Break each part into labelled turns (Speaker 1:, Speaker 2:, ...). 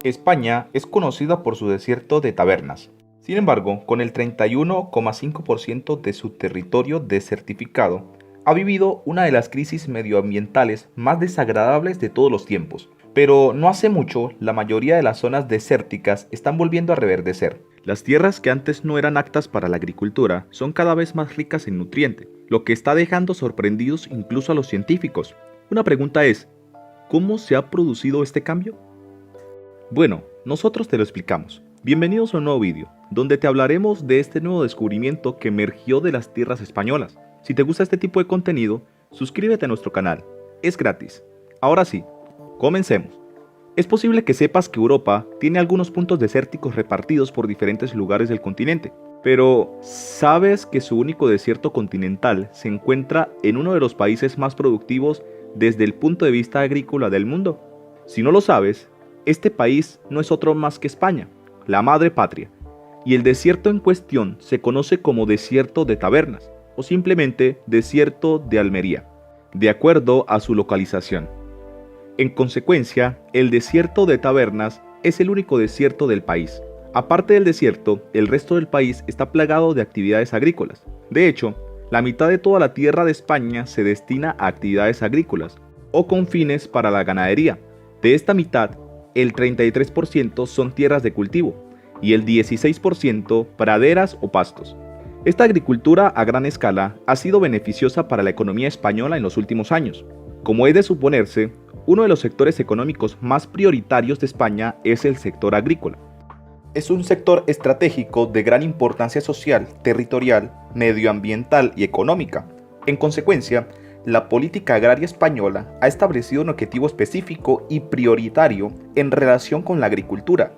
Speaker 1: España es conocida por su desierto de tabernas. Sin embargo, con el 31,5% de su territorio desertificado, ha vivido una de las crisis medioambientales más desagradables de todos los tiempos. Pero no hace mucho, la mayoría de las zonas desérticas están volviendo a reverdecer. Las tierras que antes no eran aptas para la agricultura son cada vez más ricas en nutrientes, lo que está dejando sorprendidos incluso a los científicos. Una pregunta es, ¿cómo se ha producido este cambio? Bueno, nosotros te lo explicamos. Bienvenidos a un nuevo vídeo, donde te hablaremos de este nuevo descubrimiento que emergió de las tierras españolas. Si te gusta este tipo de contenido, suscríbete a nuestro canal. Es gratis. Ahora sí, comencemos. Es posible que sepas que Europa tiene algunos puntos desérticos repartidos por diferentes lugares del continente, pero ¿sabes que su único desierto continental se encuentra en uno de los países más productivos desde el punto de vista agrícola del mundo? Si no lo sabes, este país no es otro más que España, la madre patria, y el desierto en cuestión se conoce como desierto de tabernas, o simplemente desierto de Almería, de acuerdo a su localización. En consecuencia, el desierto de tabernas es el único desierto del país. Aparte del desierto, el resto del país está plagado de actividades agrícolas. De hecho, la mitad de toda la tierra de España se destina a actividades agrícolas, o con fines para la ganadería. De esta mitad, el 33% son tierras de cultivo y el 16% praderas o pastos. Esta agricultura a gran escala ha sido beneficiosa para la economía española en los últimos años. Como es de suponerse, uno de los sectores económicos más prioritarios de España es el sector agrícola. Es un sector estratégico de gran importancia social, territorial, medioambiental y económica. En consecuencia, la política agraria española ha establecido un objetivo específico y prioritario en relación con la agricultura,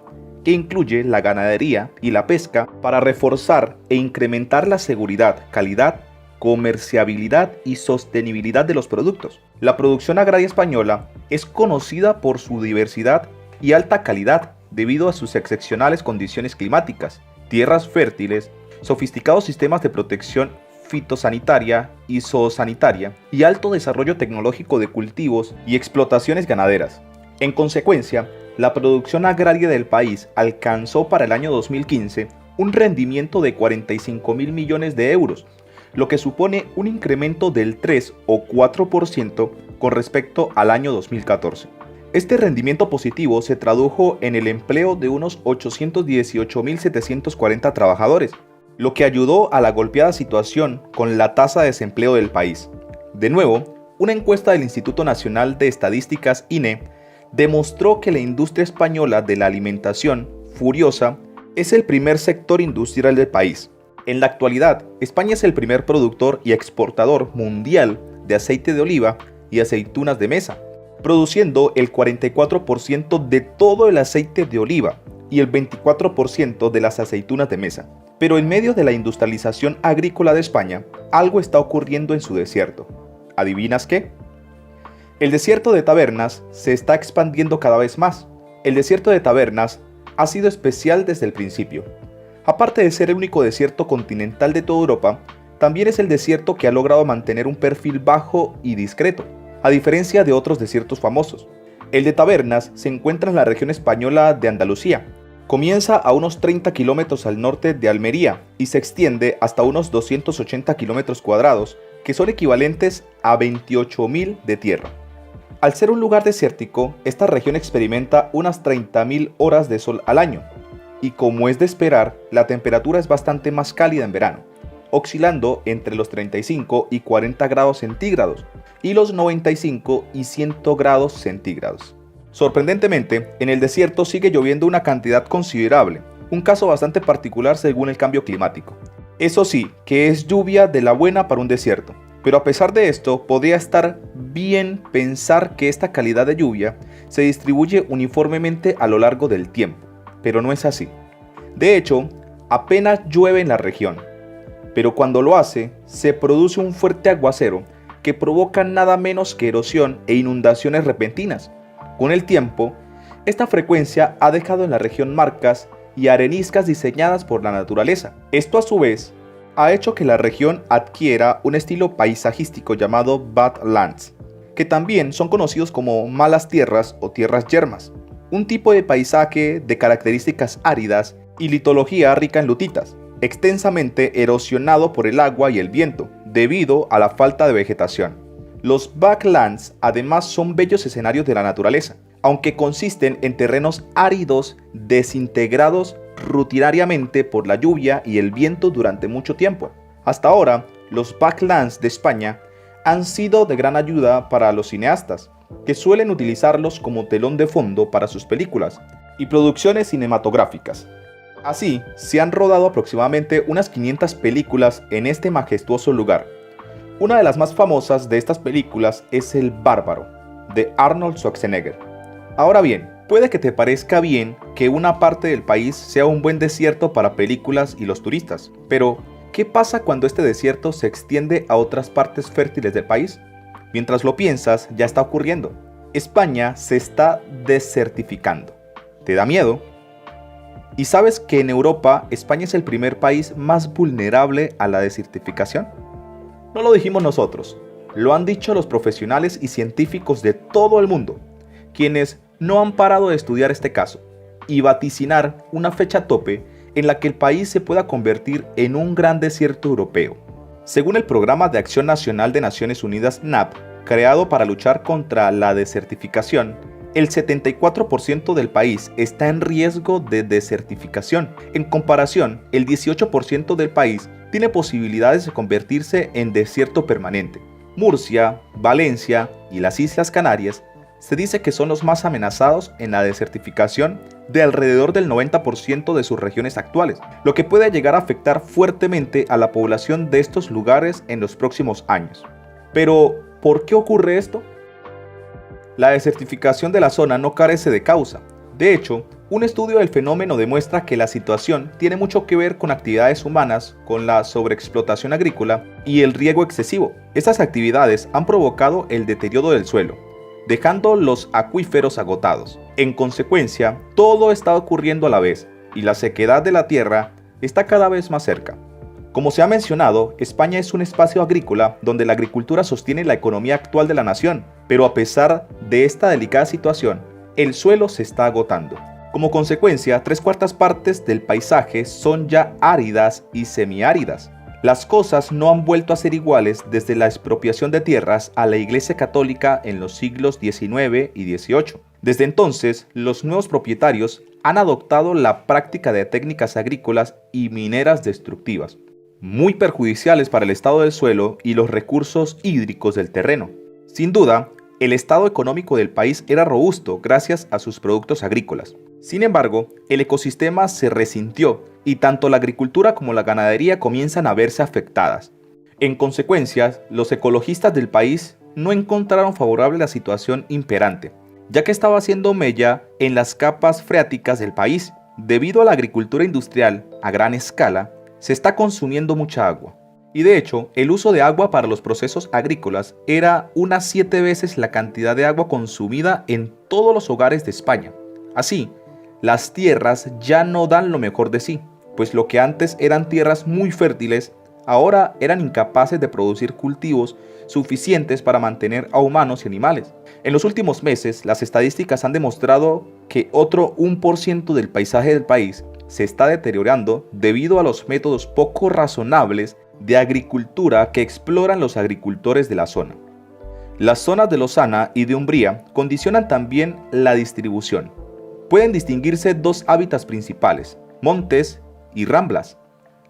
Speaker 1: que incluye la ganadería y la pesca para reforzar e incrementar la seguridad, calidad, comerciabilidad y sostenibilidad de los productos. La producción agraria española es conocida por su diversidad y alta calidad debido a sus excepcionales condiciones climáticas, tierras fértiles, sofisticados sistemas de protección fitosanitaria y zoosanitaria y alto desarrollo tecnológico de cultivos y explotaciones ganaderas. En consecuencia, la producción agraria del país alcanzó para el año 2015 un rendimiento de 45.000 millones de euros, lo que supone un incremento del 3 o 4% con respecto al año 2014. Este rendimiento positivo se tradujo en el empleo de unos 818.740 trabajadores, lo que ayudó a la golpeada situación con la tasa de desempleo del país. De nuevo, una encuesta del Instituto Nacional de Estadísticas INE demostró que la industria española de la alimentación, furiosa, es el primer sector industrial del país. En la actualidad, España es el primer productor y exportador mundial de aceite de oliva y aceitunas de mesa, produciendo el 44% de todo el aceite de oliva y el 24% de las aceitunas de mesa. Pero en medio de la industrialización agrícola de España, algo está ocurriendo en su desierto. ¿Adivinas qué? El desierto de tabernas se está expandiendo cada vez más. El desierto de tabernas ha sido especial desde el principio. Aparte de ser el único desierto continental de toda Europa, también es el desierto que ha logrado mantener un perfil bajo y discreto, a diferencia de otros desiertos famosos. El de tabernas se encuentra en la región española de Andalucía. Comienza a unos 30 kilómetros al norte de Almería y se extiende hasta unos 280 kilómetros cuadrados, que son equivalentes a 28.000 de tierra. Al ser un lugar desértico, esta región experimenta unas 30.000 horas de sol al año, y como es de esperar, la temperatura es bastante más cálida en verano, oscilando entre los 35 y 40 grados centígrados y los 95 y 100 grados centígrados. Sorprendentemente, en el desierto sigue lloviendo una cantidad considerable, un caso bastante particular según el cambio climático. Eso sí, que es lluvia de la buena para un desierto, pero a pesar de esto, podría estar bien pensar que esta calidad de lluvia se distribuye uniformemente a lo largo del tiempo, pero no es así. De hecho, apenas llueve en la región, pero cuando lo hace, se produce un fuerte aguacero que provoca nada menos que erosión e inundaciones repentinas. Con el tiempo, esta frecuencia ha dejado en la región marcas y areniscas diseñadas por la naturaleza. Esto a su vez ha hecho que la región adquiera un estilo paisajístico llamado Badlands, que también son conocidos como malas tierras o tierras yermas. un tipo de paisaje de características áridas y litología rica en lutitas, extensamente erosionado por el agua y el viento, debido a la falta de vegetación. Los backlands además son bellos escenarios de la naturaleza, aunque consisten en terrenos áridos desintegrados rutinariamente por la lluvia y el viento durante mucho tiempo. Hasta ahora, los backlands de España han sido de gran ayuda para los cineastas, que suelen utilizarlos como telón de fondo para sus películas y producciones cinematográficas. Así, se han rodado aproximadamente unas 500 películas en este majestuoso lugar. Una de las más famosas de estas películas es El Bárbaro, de Arnold Schwarzenegger. Ahora bien, puede que te parezca bien que una parte del país sea un buen desierto para películas y los turistas, pero ¿qué pasa cuando este desierto se extiende a otras partes fértiles del país? Mientras lo piensas, ya está ocurriendo. España se está desertificando. ¿Te da miedo? ¿Y sabes que en Europa España es el primer país más vulnerable a la desertificación? No lo dijimos nosotros, lo han dicho los profesionales y científicos de todo el mundo, quienes no han parado de estudiar este caso y vaticinar una fecha tope en la que el país se pueda convertir en un gran desierto europeo. Según el Programa de Acción Nacional de Naciones Unidas NAP, creado para luchar contra la desertificación, el 74% del país está en riesgo de desertificación. En comparación, el 18% del país tiene posibilidades de convertirse en desierto permanente. Murcia, Valencia y las Islas Canarias se dice que son los más amenazados en la desertificación de alrededor del 90% de sus regiones actuales, lo que puede llegar a afectar fuertemente a la población de estos lugares en los próximos años. Pero, ¿por qué ocurre esto? La desertificación de la zona no carece de causa. De hecho, un estudio del fenómeno demuestra que la situación tiene mucho que ver con actividades humanas, con la sobreexplotación agrícola y el riego excesivo. Estas actividades han provocado el deterioro del suelo, dejando los acuíferos agotados. En consecuencia, todo está ocurriendo a la vez y la sequedad de la tierra está cada vez más cerca. Como se ha mencionado, España es un espacio agrícola donde la agricultura sostiene la economía actual de la nación, pero a pesar de esta delicada situación, el suelo se está agotando. Como consecuencia, 3/4 partes del paisaje son ya áridas y semiáridas. Las cosas no han vuelto a ser iguales desde la expropiación de tierras a la Iglesia Católica en los siglos XIX y XVIII. Desde entonces, los nuevos propietarios han adoptado la práctica de técnicas agrícolas y mineras destructivas, muy perjudiciales para el estado del suelo y los recursos hídricos del terreno. Sin duda, el estado económico del país era robusto gracias a sus productos agrícolas. Sin embargo, el ecosistema se resintió y tanto la agricultura como la ganadería comienzan a verse afectadas. En consecuencia, los ecologistas del país no encontraron favorable la situación imperante, ya que estaba haciendo mella en las capas freáticas del país. Debido a la agricultura industrial a gran escala, se está consumiendo mucha agua. Y de hecho, el uso de agua para los procesos agrícolas era unas 7 veces la cantidad de agua consumida en todos los hogares de España. Así, las tierras ya no dan lo mejor de sí, pues lo que antes eran tierras muy fértiles, ahora eran incapaces de producir cultivos suficientes para mantener a humanos y animales. En los últimos meses, las estadísticas han demostrado que otro 1% del paisaje del país se está deteriorando debido a los métodos poco razonables de agricultura que exploran los agricultores de la zona. Las zonas de Lozana y de Umbría condicionan también la distribución. Pueden distinguirse dos hábitats principales, montes y ramblas.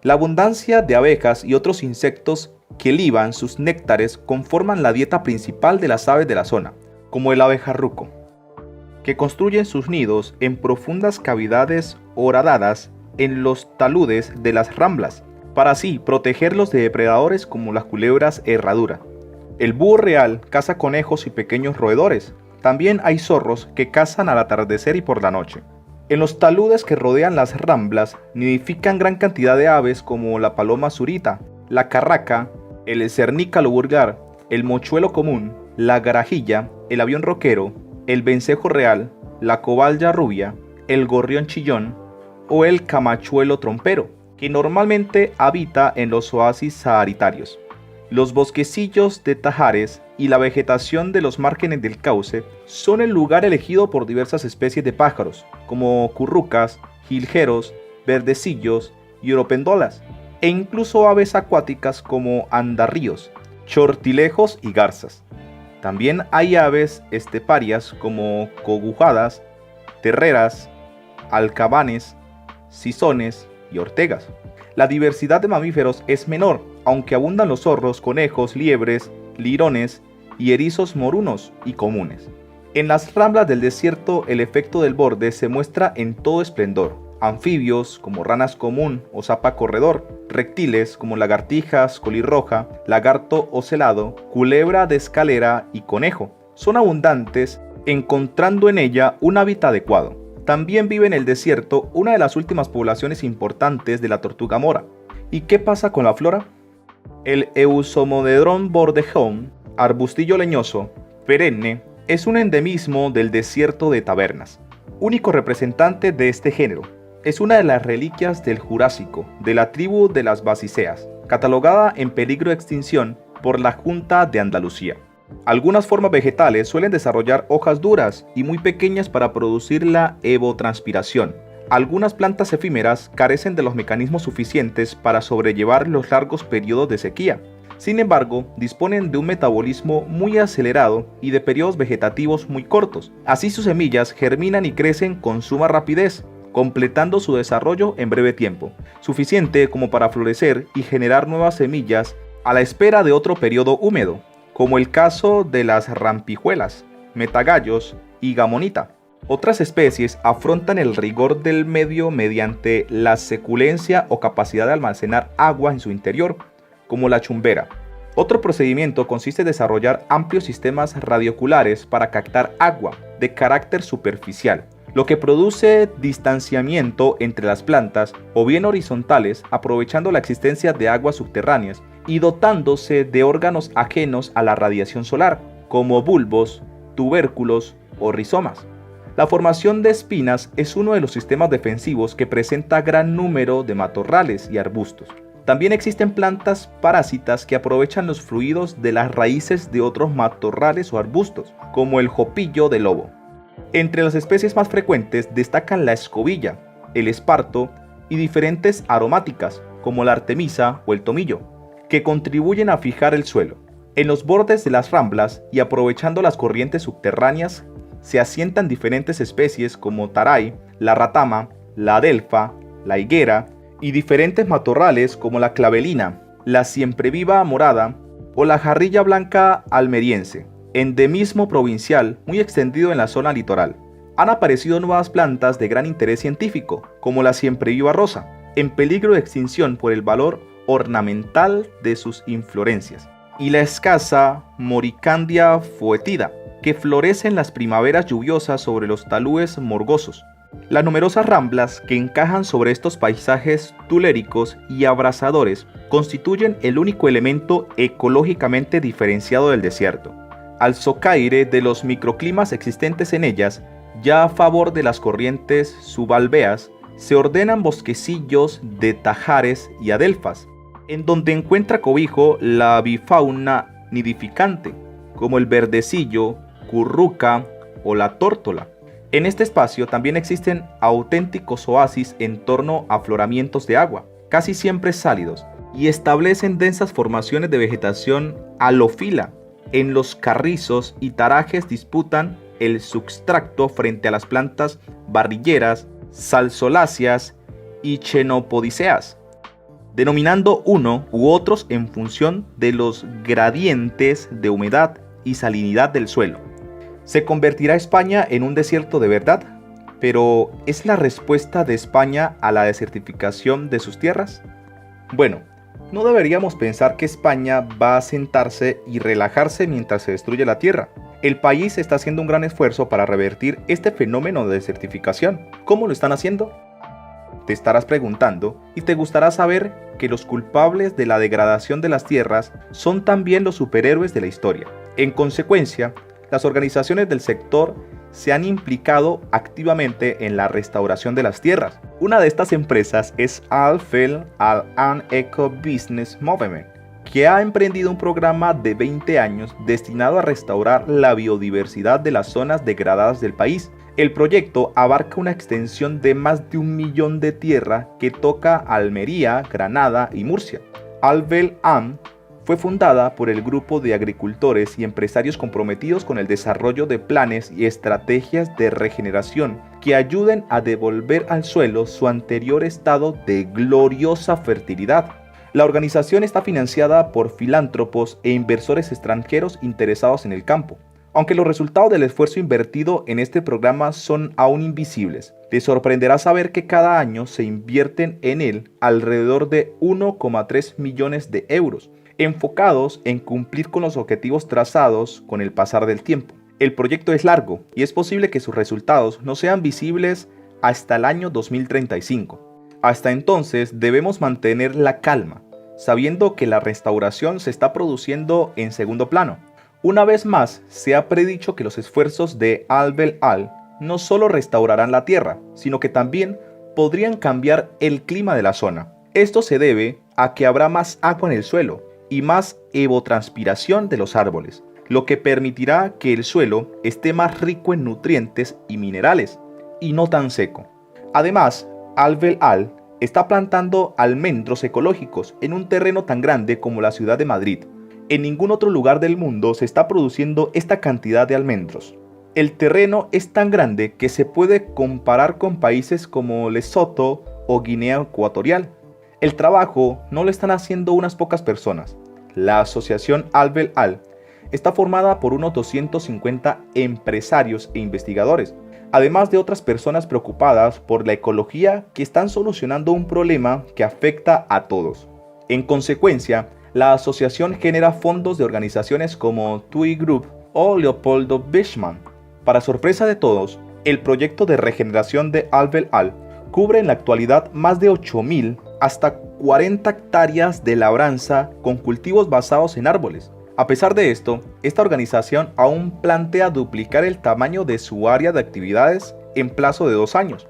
Speaker 1: La abundancia de abejas y otros insectos que liban sus néctares conforman la dieta principal de las aves de la zona, como el abejarruco, que construyen sus nidos en profundas cavidades horadadas en los taludes de las ramblas, para así protegerlos de depredadores como las culebras herradura. El búho real caza conejos y pequeños roedores. También hay zorros que cazan al atardecer y por la noche. En los taludes que rodean las ramblas nidifican gran cantidad de aves como la paloma zurita, la carraca, el cernícalo vulgar, el mochuelo común, la garajilla, el avión roquero, el vencejo real, la cobaya rubia, el gorrión chillón o el camachuelo trompero, que normalmente habita en los oasis saharitarios. Los bosquecillos de tajares y la vegetación de los márgenes del cauce son el lugar elegido por diversas especies de pájaros, como currucas, jilgueros, verdecillos y oropendolas, e incluso aves acuáticas como andarríos, chortilejos y garzas. También hay aves esteparias como cogujadas, terreras, alcabanes, sisones y ortegas. La diversidad de mamíferos es menor, aunque abundan los zorros, conejos, liebres, lirones y erizos morunos y comunes. En las ramblas del desierto el efecto del borde se muestra en todo esplendor. Anfibios como ranas común o zapa corredor, reptiles como lagartijas, colirroja, lagarto ocelado, culebra de escalera y conejo son abundantes, encontrando en ella un hábitat adecuado. También vive en el desierto una de las últimas poblaciones importantes de la tortuga mora. ¿Y qué pasa con la flora? El Eusomodedron bordejeón, arbustillo leñoso, perenne, es un endemismo del desierto de Tabernas, único representante de este género. Es una de las reliquias del Jurásico, de la tribu de las Basiceas, catalogada en peligro de extinción por la Junta de Andalucía. Algunas formas vegetales suelen desarrollar hojas duras y muy pequeñas para producir la evotranspiración. Algunas plantas efímeras carecen de los mecanismos suficientes para sobrellevar los largos periodos de sequía. Sin embargo, disponen de un metabolismo muy acelerado y de periodos vegetativos muy cortos. Así sus semillas germinan y crecen con suma rapidez, completando su desarrollo en breve tiempo, suficiente como para florecer y generar nuevas semillas a la espera de otro periodo húmedo, como el caso de las rampijuelas, metagallos y gamonita. Otras especies afrontan el rigor del medio mediante la seculencia o capacidad de almacenar agua en su interior, como la chumbera. Otro procedimiento consiste en desarrollar amplios sistemas radioculares para captar agua de carácter superficial, lo que produce distanciamiento entre las plantas o bien horizontales, aprovechando la existencia de aguas subterráneas y dotándose de órganos ajenos a la radiación solar, como bulbos, tubérculos o rizomas. La formación de espinas es uno de los sistemas defensivos que presenta gran número de matorrales y arbustos. También existen plantas parásitas que aprovechan los fluidos de las raíces de otros matorrales o arbustos, como el jopillo de lobo. Entre las especies más frecuentes destacan la escobilla, el esparto y diferentes aromáticas, como la artemisa o el tomillo, que contribuyen a fijar el suelo. En los bordes de las ramblas y aprovechando las corrientes subterráneas, se asientan diferentes especies como taray, la ratama, la adelfa, la higuera y diferentes matorrales como la clavelina, la siempreviva morada o la jarrilla blanca almeriense, endemismo provincial muy extendido en la zona litoral. Han aparecido nuevas plantas de gran interés científico, como la siempreviva rosa, en peligro de extinción por el valor ornamental de sus inflorescencias, y la escasa Moricandia foetida, que florece en las primaveras lluviosas sobre los talúes morgosos. Las numerosas ramblas que encajan sobre estos paisajes tuléricos y abrasadores constituyen el único elemento ecológicamente diferenciado del desierto. Al socaire de los microclimas existentes en ellas, ya a favor de las corrientes subalveas, se ordenan bosquecillos de tajares y adelfas, en donde encuentra cobijo la avifauna nidificante, como el verdecillo, curruca o la tórtola. En este espacio también existen auténticos oasis en torno a afloramientos de agua, casi siempre sálidos, y establecen densas formaciones de vegetación halófila. En los carrizos y tarajes disputan el substrato frente a las plantas barrilleras, salsoláceas y chenopodiceas, denominando uno u otros en función de los gradientes de humedad y salinidad del suelo. ¿Se convertirá España en un desierto de verdad? ¿Pero es la respuesta de España a la desertificación de sus tierras? Bueno, no deberíamos pensar que España va a sentarse y relajarse mientras se destruye la tierra. El país está haciendo un gran esfuerzo para revertir este fenómeno de desertificación. ¿Cómo lo están haciendo? Te estarás preguntando y te gustará saber que los culpables de la degradación de las tierras son también los superhéroes de la historia. En consecuencia, las organizaciones del sector se han implicado activamente en la restauración de las tierras. Una de estas empresas es Al-Fel Al-An Eco Business Movement, que ha emprendido un programa de 20 años destinado a restaurar la biodiversidad de las zonas degradadas del país. El proyecto abarca una extensión de más de 1.000.000 de tierra que toca Almería, Granada y Murcia. Albel Am fue fundada por el grupo de agricultores y empresarios comprometidos con el desarrollo de planes y estrategias de regeneración que ayuden a devolver al suelo su anterior estado de gloriosa fertilidad. La organización está financiada por filántropos e inversores extranjeros interesados en el campo. Aunque los resultados del esfuerzo invertido en este programa son aún invisibles, te sorprenderá saber que cada año se invierten en él alrededor de 1,3 millones de euros, enfocados en cumplir con los objetivos trazados con el pasar del tiempo. El proyecto es largo y es posible que sus resultados no sean visibles hasta el año 2035. Hasta entonces debemos mantener la calma, sabiendo que la restauración se está produciendo en segundo plano. Una vez más, se ha predicho que los esfuerzos de Albel Al no solo restaurarán la tierra, sino que también podrían cambiar el clima de la zona. Esto se debe a que habrá más agua en el suelo y más evotranspiración de los árboles, lo que permitirá que el suelo esté más rico en nutrientes y minerales, y no tan seco. Además, Albel Al está plantando almendros ecológicos en un terreno tan grande como la ciudad de Madrid. En ningún otro lugar del mundo se está produciendo esta cantidad de almendros. El terreno es tan grande que se puede comparar con países como Lesoto o Guinea Ecuatorial. El trabajo no lo están haciendo unas pocas personas. La asociación Albel Al está formada por unos 250 empresarios e investigadores, además de otras personas preocupadas por la ecología que están solucionando un problema que afecta a todos. En consecuencia, la asociación genera fondos de organizaciones como TUI Group o Leopoldo Bischmann. Para sorpresa de todos, el proyecto de regeneración de Albel Al cubre en la actualidad más de 8.000 hasta 40 hectáreas de labranza con cultivos basados en árboles. A pesar de esto, esta organización aún plantea duplicar el tamaño de su área de actividades en plazo de 2 años.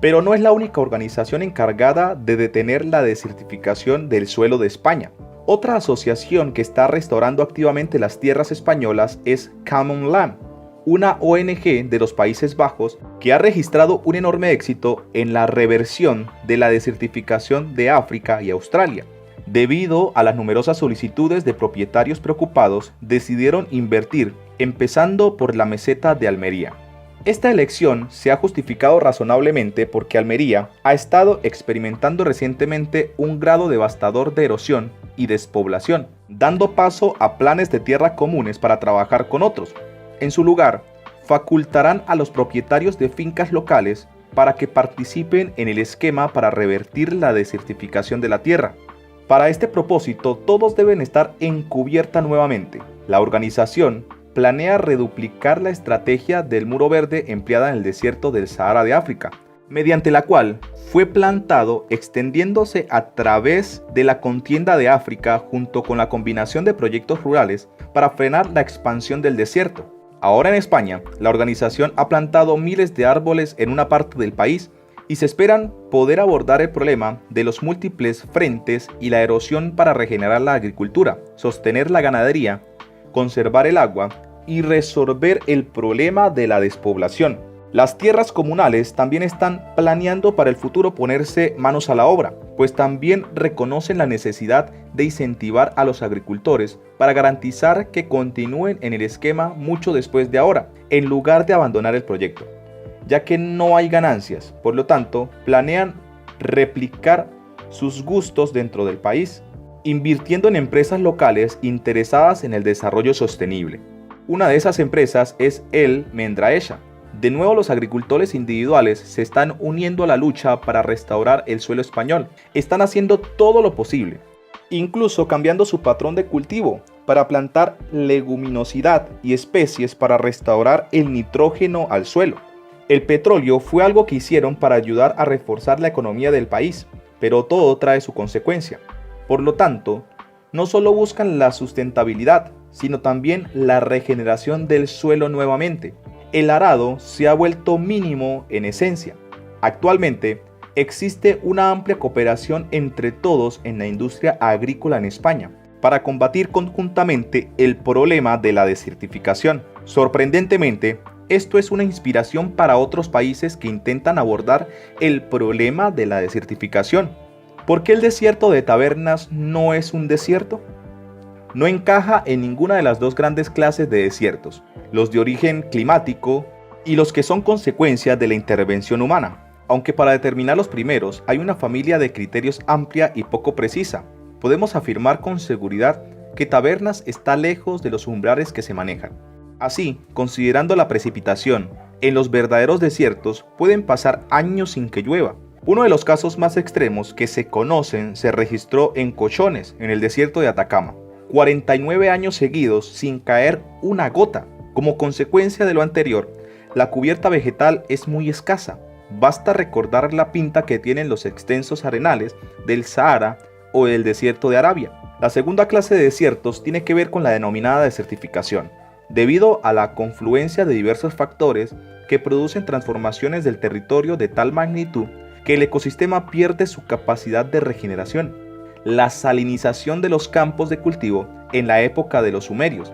Speaker 1: Pero no es la única organización encargada de detener la desertificación del suelo de España. Otra asociación que está restaurando activamente las tierras españolas es Common Land, una ONG de los Países Bajos que ha registrado un enorme éxito en la reversión de la desertificación de África y Australia. Debido a las numerosas solicitudes de propietarios preocupados, decidieron invertir, empezando por la meseta de Almería. Esta elección se ha justificado razonablemente porque Almería ha estado experimentando recientemente un grado devastador de erosión y despoblación, dando paso a planes de tierra comunes para trabajar con otros. En su lugar, facultarán a los propietarios de fincas locales para que participen en el esquema para revertir la desertificación de la tierra. Para este propósito, todos deben estar en cubierta nuevamente. La organización planea reduplicar la estrategia del muro verde empleada en el desierto del Sahara de África, mediante la cual fue plantado extendiéndose a través de la contienda de África junto con la combinación de proyectos rurales para frenar la expansión del desierto. Ahora en España, la organización ha plantado miles de árboles en una parte del país y se esperan poder abordar el problema de los múltiples frentes y la erosión para regenerar la agricultura, sostener la ganadería, conservar el agua y resolver el problema de la despoblación. Las tierras comunales también están planeando para el futuro ponerse manos a la obra, pues también reconocen la necesidad de incentivar a los agricultores para garantizar que continúen en el esquema mucho después de ahora, en lugar de abandonar el proyecto, ya que no hay ganancias. Por lo tanto, planean replicar sus gustos dentro del país, invirtiendo en empresas locales interesadas en el desarrollo sostenible. Una de esas empresas es El Mendraesha. De nuevo, los agricultores individuales se están uniendo a la lucha para restaurar el suelo español. Están haciendo todo lo posible, incluso cambiando su patrón de cultivo para plantar leguminosidad y especies para restaurar el nitrógeno al suelo. El petróleo fue algo que hicieron para ayudar a reforzar la economía del país, pero todo trae su consecuencia. Por lo tanto, no solo buscan la sustentabilidad, sino también la regeneración del suelo nuevamente. El arado se ha vuelto mínimo en esencia. Actualmente, existe una amplia cooperación entre todos en la industria agrícola en España para combatir conjuntamente el problema de la desertificación. Sorprendentemente, esto es una inspiración para otros países que intentan abordar el problema de la desertificación. ¿Por qué el desierto de Tabernas no es un desierto? No encaja en ninguna de las dos grandes clases de desiertos, los de origen climático y los que son consecuencia de la intervención humana. Aunque para determinar los primeros hay una familia de criterios amplia y poco precisa, podemos afirmar con seguridad que Tabernas está lejos de los umbrales que se manejan. Así, considerando la precipitación, en los verdaderos desiertos pueden pasar años sin que llueva. Uno de los casos más extremos que se conocen se registró en Cochones, en el desierto de Atacama. 49 años seguidos sin caer una gota. Como consecuencia de lo anterior, la cubierta vegetal es muy escasa. Basta recordar la pinta que tienen los extensos arenales del Sahara o del desierto de Arabia. La segunda clase de desiertos tiene que ver con la denominada desertificación, debido a la confluencia de diversos factores que producen transformaciones del territorio de tal magnitud que el ecosistema pierde su capacidad de regeneración. La salinización de los campos de cultivo en la época de los sumerios,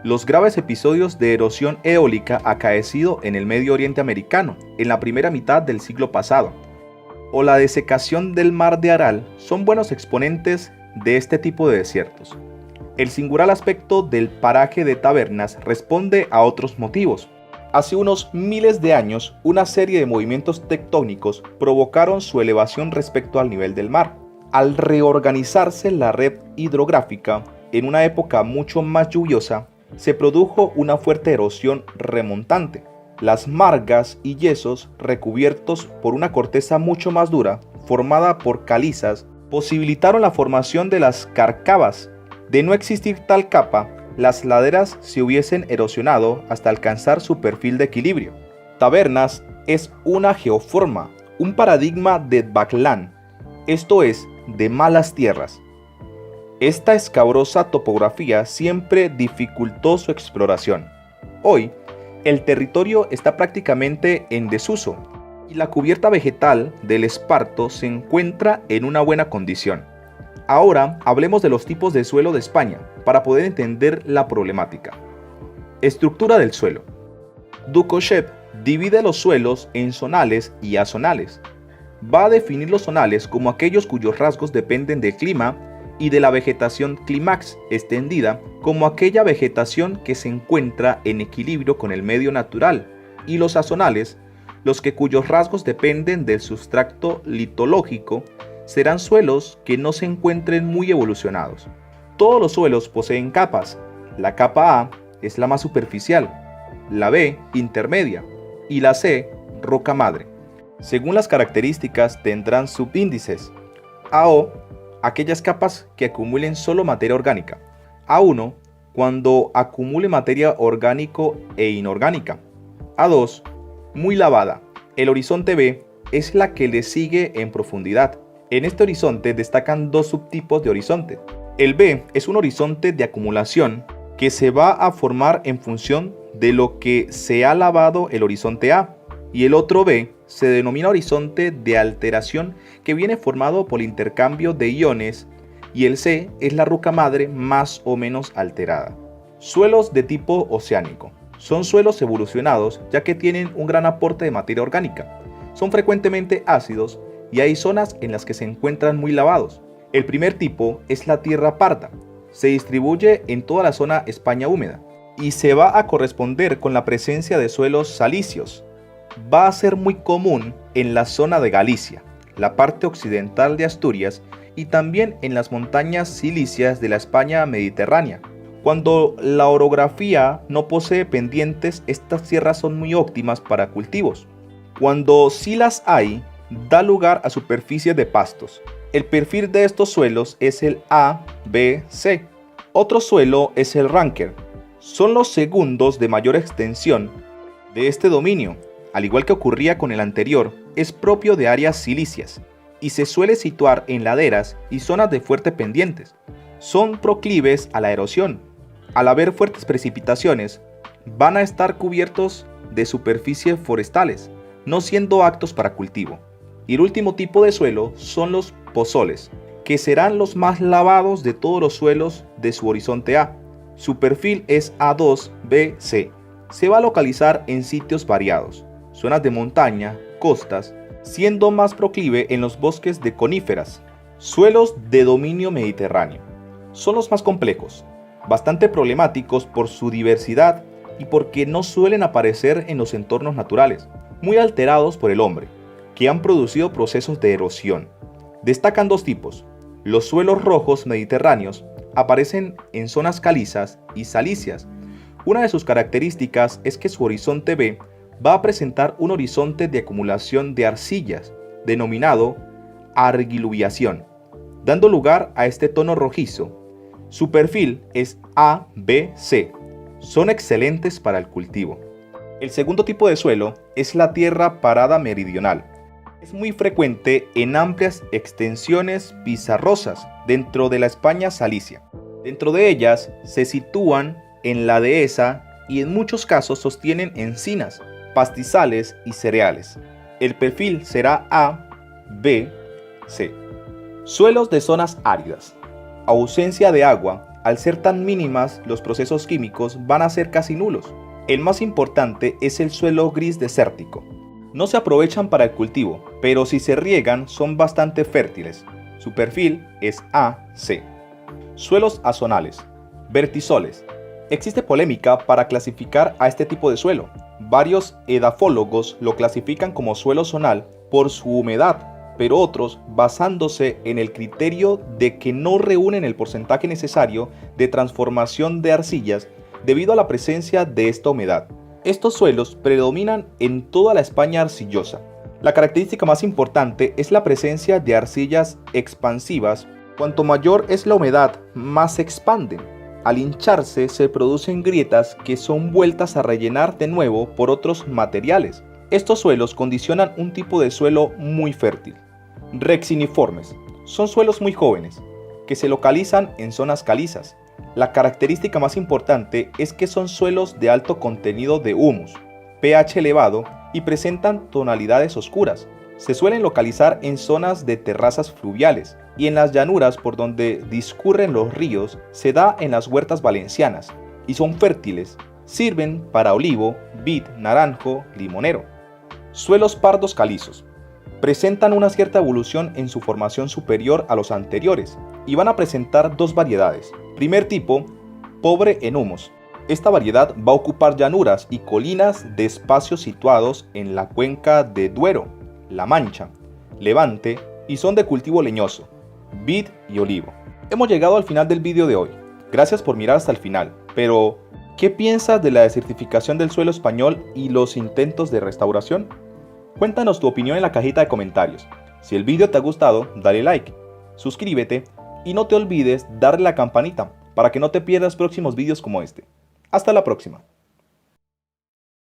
Speaker 1: los graves episodios de erosión eólica acaecido en el Medio Oriente americano en la primera mitad del siglo pasado, o la desecación del mar de Aral son buenos exponentes de este tipo de desiertos. El singular aspecto del paraje de Tabernas responde a otros motivos. Hace unos miles de años, una serie de movimientos tectónicos provocaron su elevación respecto al nivel del mar. Al reorganizarse la red hidrográfica en una época mucho más lluviosa, se produjo una fuerte erosión remontante. Las margas y yesos, recubiertos por una corteza mucho más dura, formada por calizas, posibilitaron la formación de las cárcavas. De no existir tal capa, las laderas se hubiesen erosionado hasta alcanzar su perfil de equilibrio. Tabernas es una geoforma, un paradigma de Backland, esto es, de malas tierras. Esta escabrosa topografía siempre dificultó su exploración. Hoy, el territorio está prácticamente en desuso y la cubierta vegetal del esparto se encuentra en una buena condición. Ahora hablemos de los tipos de suelo de España para poder entender la problemática. Estructura del suelo. Ducoshep divide los suelos en zonales y azonales. Va a definir los zonales como aquellos cuyos rasgos dependen del clima y de la vegetación clímax extendida como aquella vegetación que se encuentra en equilibrio con el medio natural, y los azonales, los que cuyos rasgos dependen del sustrato litológico, serán suelos que no se encuentren muy evolucionados. Todos los suelos poseen capas. La capa A es la más superficial, la B intermedia y la C roca madre. Según las características tendrán subíndices. AO, aquellas capas que acumulen solo materia orgánica. A1, cuando acumule materia orgánico e inorgánica. A2, muy lavada. El horizonte B es la que le sigue en profundidad. En este horizonte destacan dos subtipos de horizonte. El B es un horizonte de acumulación que se va a formar en función de lo que se ha lavado el horizonte A, y el otro B se denomina horizonte de alteración, que viene formado por el intercambio de iones, y el C es la roca madre más o menos alterada. Suelos de tipo oceánico. Son suelos evolucionados ya que tienen un gran aporte de materia orgánica. Son frecuentemente ácidos y hay zonas en las que se encuentran muy lavados. El primer tipo es la tierra parda. Se distribuye en toda la zona España húmeda y se va a corresponder con la presencia de suelos salicios. Va a ser muy común en la zona de Galicia, la parte occidental de Asturias y también en las montañas silíceas de la España mediterránea. Cuando la orografía no posee pendientes, estas tierras son muy óptimas para cultivos. Cuando sí las hay, da lugar a superficies de pastos. El perfil de estos suelos es el A, B, C. Otro suelo es el Ranker. Son los segundos de mayor extensión de este dominio. Al igual que ocurría con el anterior, es propio de áreas silíceas y se suele situar en laderas y zonas de fuertes pendientes. Son proclives a la erosión. Al haber fuertes precipitaciones, van a estar cubiertos de superficies forestales, no siendo aptos para cultivo. Y el último tipo de suelo son los pozoles. que serán los más lavados de todos los suelos de su horizonte A. Su perfil es A2-B-C. Se va a localizar en sitios variados, zonas de montaña, costas, siendo más proclive en los bosques de coníferas. Suelos de dominio mediterráneo. Son los más complejos, bastante problemáticos por su diversidad y porque no suelen aparecer en los entornos naturales, muy alterados por el hombre, que han producido procesos de erosión. Destacan dos tipos. Los suelos rojos mediterráneos aparecen en zonas calizas y salicias. Una de sus características es que su horizonte B va a presentar un horizonte de acumulación de arcillas, denominado argiluviación, dando lugar a este tono rojizo. Su perfil es A-B-C. Son excelentes para el cultivo. El segundo tipo de suelo es la tierra parada meridional. Es muy frecuente en amplias extensiones pizarrosas dentro de la España salicia. Dentro de ellas se sitúan en la dehesa y en muchos casos sostienen encinas, pastizales y cereales. El perfil será A, B, C. Suelos de zonas áridas. Ausencia de agua. Al ser tan mínimas, los procesos químicos van a ser casi nulos. El más importante es el suelo gris desértico. No se aprovechan para el cultivo, pero si se riegan son bastante fértiles. Su perfil es AC. Suelos azonales. Vertisoles. Existe polémica para clasificar a este tipo de suelo. Varios edafólogos lo clasifican como suelo zonal por su humedad, pero otros basándose en el criterio de que no reúnen el porcentaje necesario de transformación de arcillas debido a la presencia de esta humedad. Estos suelos predominan en toda la España arcillosa. La característica más importante es la presencia de arcillas expansivas. Cuanto mayor es la humedad, más se expanden. Al hincharse se producen grietas que son vueltas a rellenar de nuevo por otros materiales. Estos suelos condicionan un tipo de suelo muy fértil. Rexiniformes. Son suelos muy jóvenes, que se localizan en zonas calizas. La característica más importante es que son suelos de alto contenido de humus, pH elevado y presentan tonalidades oscuras. Se suelen localizar en zonas de terrazas fluviales y en las llanuras por donde discurren los ríos. Se da en las huertas valencianas y son fértiles. Sirven para olivo, vid, naranjo, limonero. Suelos pardos calizos. Presentan una cierta evolución en su formación superior a los anteriores y van a presentar dos variedades. Primer tipo, pobre en humus. Esta variedad va a ocupar llanuras y colinas de espacios situados en la cuenca de Duero, La Mancha, Levante y son de cultivo leñoso, vid y olivo. Hemos llegado al final del vídeo de hoy. Gracias por mirar hasta el final, pero ¿qué piensas de la desertificación del suelo español y los intentos de restauración? Cuéntanos tu opinión en la cajita de comentarios. Si el vídeo te ha gustado, dale like, suscríbete y no te olvides darle a la campanita para que no te pierdas próximos vídeos como este. Hasta la próxima.